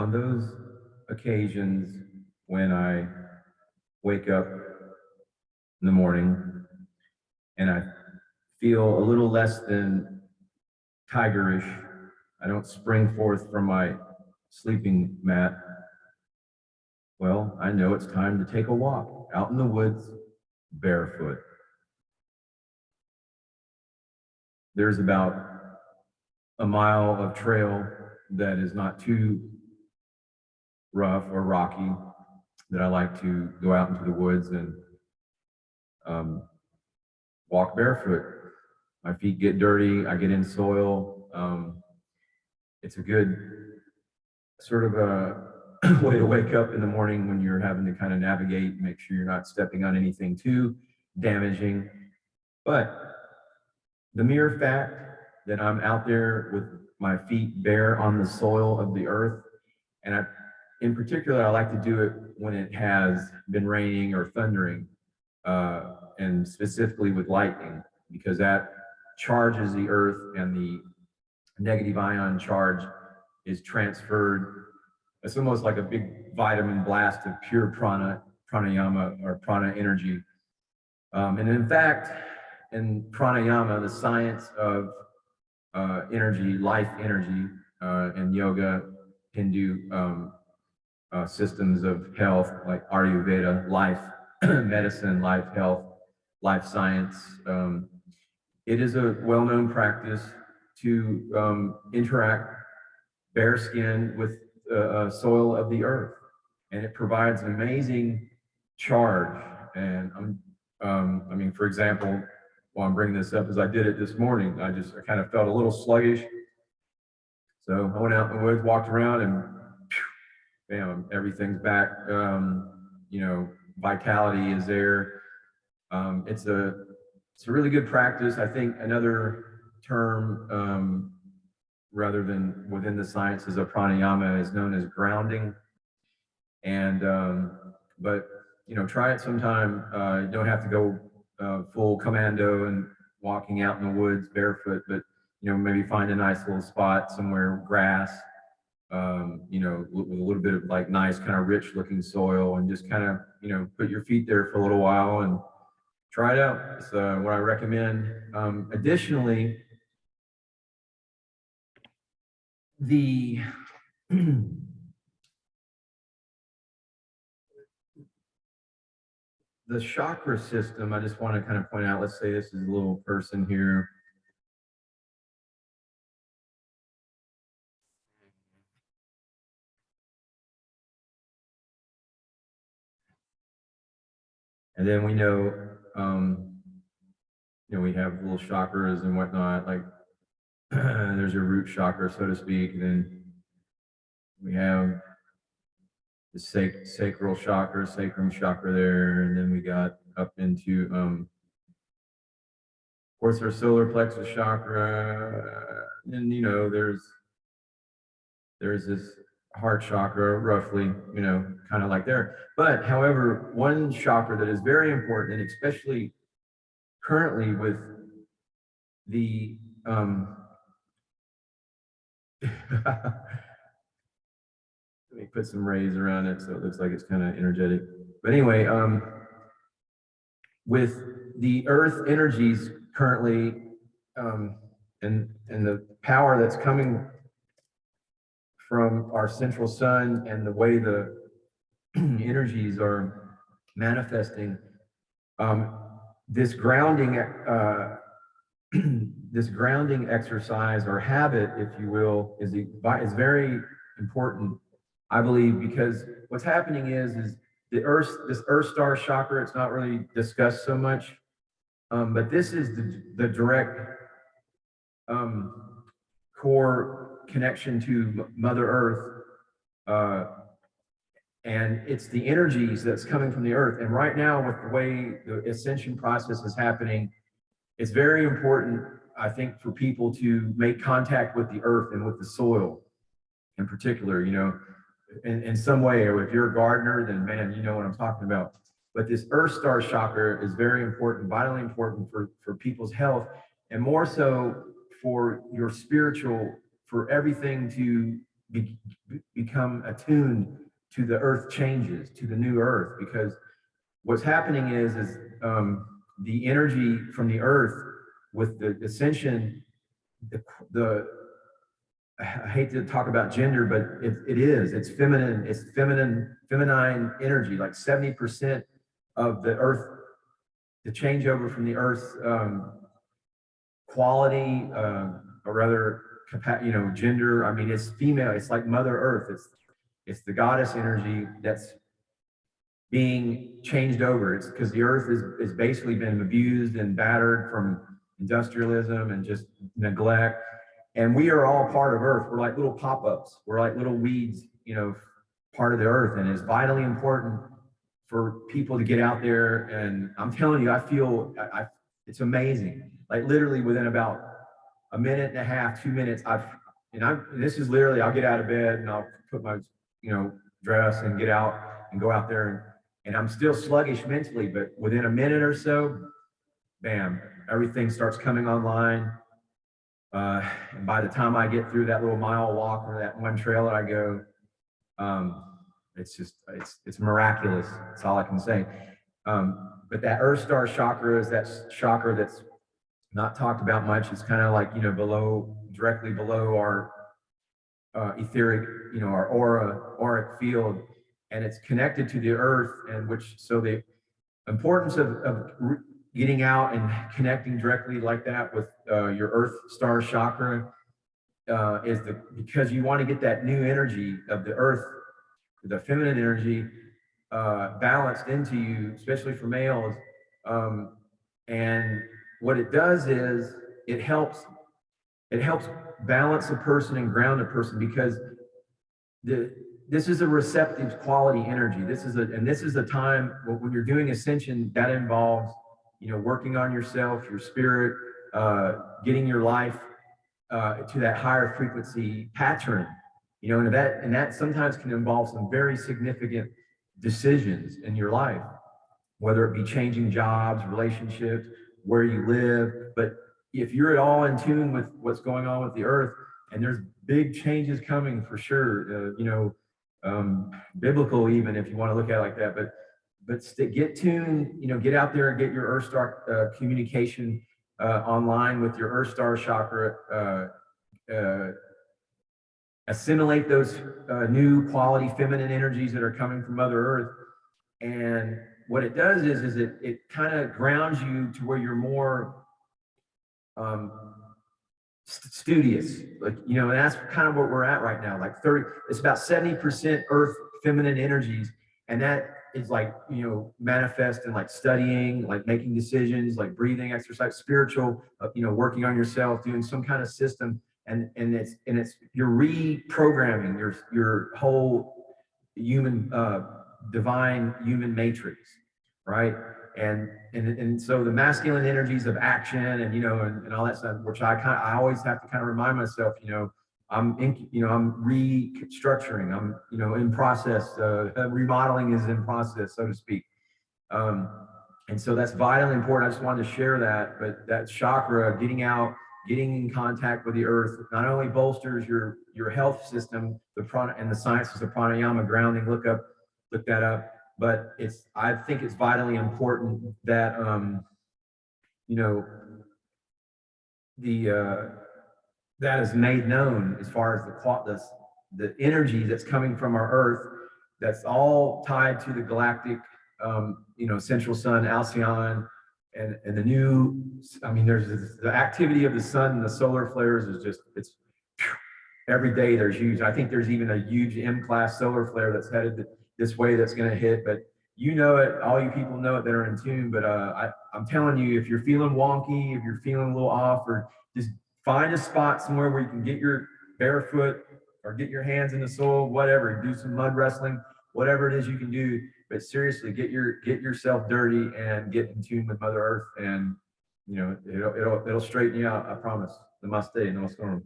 on those occasions when I wake up in the morning and I feel a little less than tigerish, I don't spring forth from my sleeping mat, well, I know it's time to take a walk out in the woods barefoot. There's about a mile of trail that is not too rough or rocky that I like to go out into the woods and walk barefoot. My feet get dirty, I get in soil. It's a good sort of a way to wake up in the morning when you're having to kind of navigate, make sure you're not stepping on anything too damaging. But the mere fact that I'm out there with my feet bare on the soil of the earth, and in particular, I like to do it when it has been raining or thundering, and specifically with lightning, because that charges the earth and the negative ion charge is transferred. It's almost like a big vitamin blast of pure pranayama or prana energy. And in fact, in pranayama, the science of energy, life energy, and yoga, Hindu systems of health like Ayurveda, life medicine, life health, life science. It is a well-known practice to interact bare skin with soil of the earth, and it provides an amazing charge. And I mean, for example, while I'm bringing this up, as I did it this morning, I kind of felt a little sluggish. So I went out in the woods, walked around, and bam, everything's back. You know, vitality is there. It's a really good practice. I think another term, rather than within the sciences of pranayama, is known as grounding. And but you know, try it sometime. You don't have to go full commando and walking out in the woods barefoot, but you know, maybe find a nice little spot somewhere, grass, you know, with a little bit of like nice kind of rich looking soil, and just kind of, you know, put your feet there for a little while and try it out. It's what I recommend. Additionally, the the chakra system, I just want to kind of point out, let's say this is a little person here. And then we know, you know, we have little chakras and whatnot, like there's your root chakra, so to speak. And then we have the sacral chakra, sacrum chakra there. And then we got up into, of course, our solar plexus chakra. And, you know, there's this heart chakra, roughly, you know, kind of like there. But however, one chakra that is very important, and especially currently with the let me put some rays around it so it looks like it's kind of energetic. But anyway, with the earth energies currently, and the power that's coming from our central sun and the way the energies are manifesting, this grounding this grounding exercise or habit, if you will, is very important, I believe, because what's happening is this earth star chakra, it's not really discussed so much, but this is the direct core connection to Mother Earth, and it's the energies that's coming from the earth. And right now, with the way the ascension process is happening, it's very important, I think, for people to make contact with the earth and with the soil in particular, you know, in some way. Or if you're a gardener, then man, you know what I'm talking about. But this earth star chakra is very important, vitally important for people's health, and more so for your spiritual, for everything to become attuned to the earth changes, to the new earth, because what's happening is the energy from the earth with the ascension, the I hate to talk about gender, but it's feminine, feminine energy, like 70% of the earth, the changeover from the earth's quality, or rather, gender. I mean, it's female. It's like Mother Earth. It's the goddess energy that's being changed over. It's because the earth is basically been abused and battered from industrialism and just neglect. And we are all part of earth. We're like little pop-ups. We're like little weeds, part of the earth. And it's vitally important for people to get out there. And I'm telling you, I feel it's amazing. Like literally within about a minute and a half, 2 minutes, this is literally, I'll get out of bed and I'll put my, dress and get out and go out there, and I'm still sluggish mentally, but within a minute or so, bam, everything starts coming online. And by the time I get through that little mile walk or that one trail that I go, it's miraculous. That's all I can say. But that Earth Star chakra is that chakra that's not talked about much. It's kind of like, directly below our etheric, our auric field, and it's connected to the earth, and so the importance of getting out and connecting directly like that with your Earth Star chakra is because you want to get that new energy of the earth, the feminine energy, balanced into you, especially for males. And what it does is it helps balance a person and ground a person, because this is a receptive quality energy. This is a time when you're doing ascension that involves, working on yourself, your spirit, getting your life to that higher frequency pattern, and that sometimes can involve some very significant decisions in your life, whether it be changing jobs, relationships, where you live. But if you're at all in tune with what's going on with the earth, and there's big changes coming for sure, biblical even, if you want to look at it like that, but get tuned, get out there and get your Earth Star communication online with your Earth Star chakra, assimilate those new quality feminine energies that are coming from Mother Earth. And what it does is it kind of grounds you to where you're more studious, like, and that's kind of what we're at right now. Like it's about 70% earth feminine energies, and that is like, manifest in like studying, like making decisions, like breathing exercise, spiritual, working on yourself, doing some kind of system, and it's you're reprogramming your whole human divine human matrix, right? And so the masculine energies of action and and all that stuff, which I always have to kind of remind myself, I'm restructuring, I'm in process, remodeling is in process, so to speak. And so that's vitally important. I just wanted to share that. But that chakra, getting out, getting in contact with the earth, not only bolsters your health system, the prana and the sciences of pranayama, grounding, look that up. But I think it's vitally important that that is made known as far as the energy that's coming from our earth. That's all tied to the galactic, central sun, Alcyon, and the new. I mean, there's the activity of the sun and the solar flares is just every day there's huge. I think there's even a huge M-class solar flare that's headed this way that's going to hit, but all you people know it that are in tune. But I'm telling you, if you're feeling wonky, if you're feeling a little off, or just find a spot somewhere where you can get your barefoot or get your hands in the soil, whatever, do some mud wrestling, whatever it is you can do. But seriously, get yourself dirty and get in tune with Mother Earth, and it'll straighten you out. I promise. Namaste. Namaskaram.